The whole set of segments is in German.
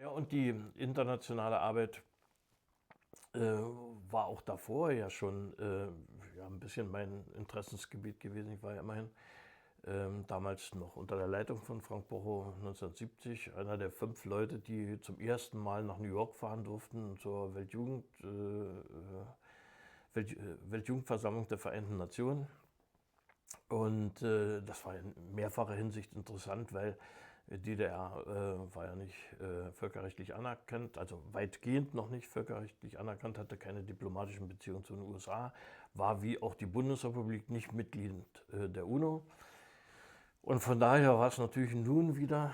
Ja, und die internationale Arbeit äh, war auch davor ja schon ja, ein bisschen mein Interessensgebiet gewesen. Ich war ja immerhin damals noch unter der Leitung von Frank Bocho 1970 einer der 5 Leute, die zum ersten Mal nach New York fahren durften zur Weltjugendversammlung der Vereinten Nationen. Und das war in mehrfacher Hinsicht interessant, weil die DDR war ja nicht völkerrechtlich anerkannt, also weitgehend noch nicht völkerrechtlich anerkannt, hatte keine diplomatischen Beziehungen zu den USA, war wie auch die Bundesrepublik nicht Mitglied der UNO. Und von daher war es natürlich nun wieder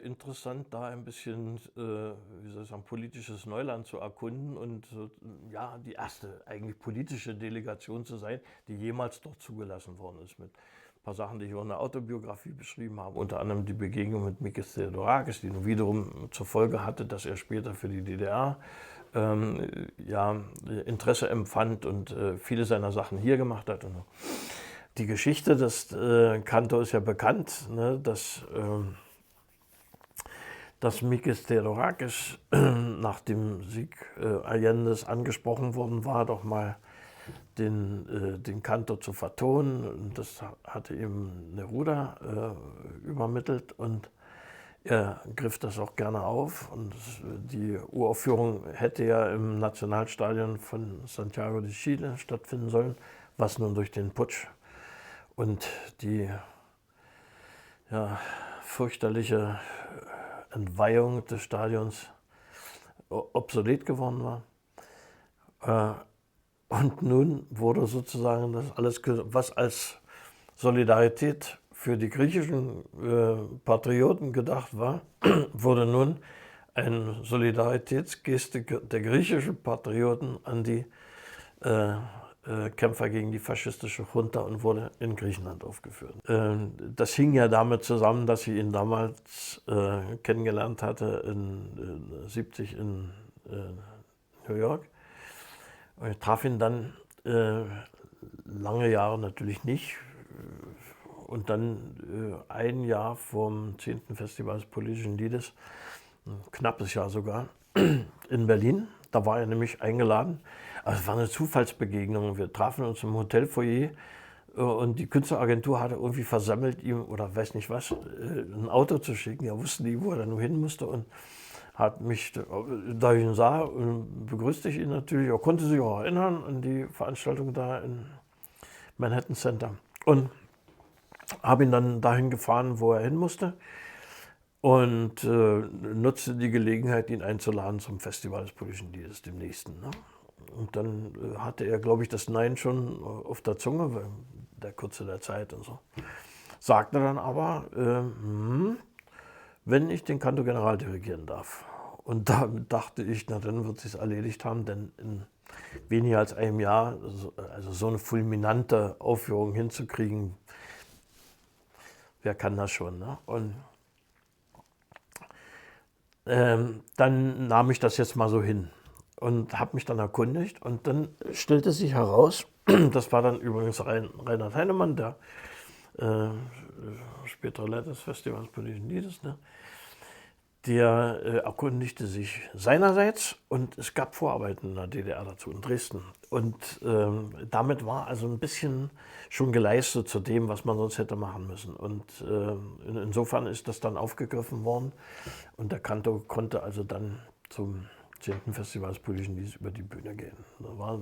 interessant, da ein bisschen, wie soll ich sagen, politisches Neuland zu erkunden und ja, die erste eigentlich politische Delegation zu sein, die jemals dort zugelassen worden ist. Mit ein paar Sachen, die ich auch in der Autobiografie beschrieben habe, unter anderem die Begegnung mit Mikis Theodorakis, die nun wiederum zur Folge hatte, dass er später für die DDR ja, Interesse empfand und viele seiner Sachen hier gemacht hat. Und so. Die Geschichte des Canto ist ja bekannt, ne, dass Mikis Theodorakis nach dem Sieg Allendes angesprochen worden war, doch mal den Canto zu vertonen. Und das hatte ihm Neruda übermittelt und er griff das auch gerne auf. Und die Uraufführung hätte ja im Nationalstadion von Santiago de Chile stattfinden sollen, was nun durch den Putsch und die ja, fürchterliche Entweihung des Stadions obsolet geworden war. Und nun wurde sozusagen das alles, was als Solidarität für die griechischen Patrioten gedacht war, wurde nun eine Solidaritätsgeste der griechischen Patrioten an die Kämpfer gegen die faschistische Junta und wurde in Griechenland aufgeführt. Das hing ja damit zusammen, dass sie ihn damals kennengelernt hatte in 70 in New York. Und ich traf ihn dann lange Jahre natürlich nicht. Und dann ein Jahr vom 10. Festival des politischen Liedes, ein knappes Jahr sogar, in Berlin. Da war er nämlich eingeladen. Also es war eine Zufallsbegegnung. Wir trafen uns im Hotelfoyer und die Künstleragentur hatte irgendwie versammelt, ihm oder weiß nicht was, ein Auto zu schicken. Er wusste nie, wo er dann hin musste und hat mich, da ich ihn sah, begrüßte ich ihn natürlich. Er konnte sich auch erinnern an die Veranstaltung da im Manhattan Center. Und habe ihn dann dahin gefahren, wo er hin musste. Und nutzte die Gelegenheit, ihn einzuladen zum Festival des politischen Liedes, dem nächsten. Ne? Und dann hatte er, glaube ich, das Nein schon auf der Zunge, weil der Kürze der Zeit und so. Sagte dann aber, wenn ich den Canto General dirigieren darf. Und da dachte ich, na dann wird es erledigt haben, denn in weniger als einem Jahr, also so eine fulminante Aufführung hinzukriegen, wer kann das schon? Ne? Und dann nahm ich das jetzt mal so hin und habe mich dann erkundigt. Und dann stellte sich heraus, das war dann übrigens Reinhard Heinemann, der spätere Leiter des Festivals politischen Liedes, ne? Der erkundigte sich seinerseits und es gab Vorarbeiten in der DDR dazu, in Dresden. Und damit war also ein bisschen schon geleistet zu dem, was man sonst hätte machen müssen. Und insofern ist das dann aufgegriffen worden und der Canto konnte also dann zum 10. Festival des politischen Liedes über die Bühne gehen. Das war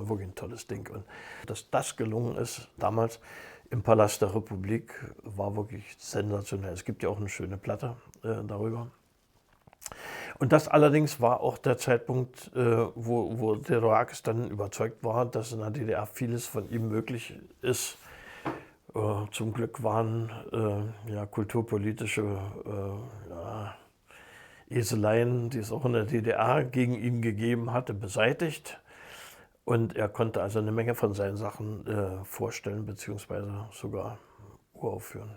wirklich ein tolles Ding. Und dass das gelungen ist damals im Palast der Republik, war wirklich sensationell. Es gibt ja auch eine schöne Platte darüber. Und das allerdings war auch der Zeitpunkt, wo Theodorakis dann überzeugt war, dass in der DDR vieles von ihm möglich ist. Zum Glück waren ja, kulturpolitische ja, Eseleien, die es auch in der DDR gegen ihn gegeben hatte, beseitigt. Und er konnte also eine Menge von seinen Sachen vorstellen bzw. sogar uraufführen.